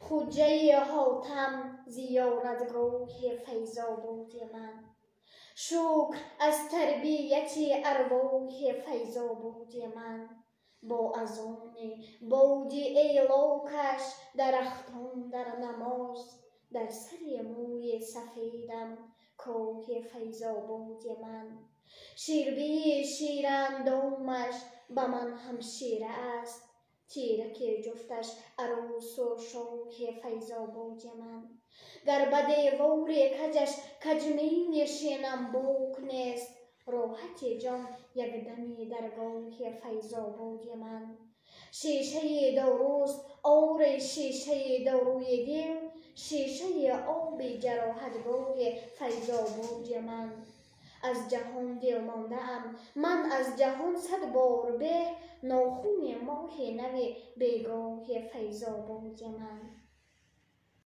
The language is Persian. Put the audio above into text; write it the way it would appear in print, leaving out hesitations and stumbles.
خوجه حاتم زیارتگاه فیض‌آباد من. شکر از تربیت ارواح فیض‌آباد من. با اذان باد ایلاکش درختان در نماز، در سر موی سفیدم کاه فیض‌آباد من. شیربی شیراندامش به من همشیره است، تیرک جفتش عروس و شاه فیض‌آباد من. گر به دیوار کجش کج می نشینم باک نیست، راحت جان یک دمی درگاه فیض‌آباد من. شیشه داروست آر شیشه داروی دل، شیشه آب جراحتگاه فیض‌آباد من. از جهان دل مانده ام من از جهان 100 بار به، ناخن ماه نو بیگاه فیض‌آباد من.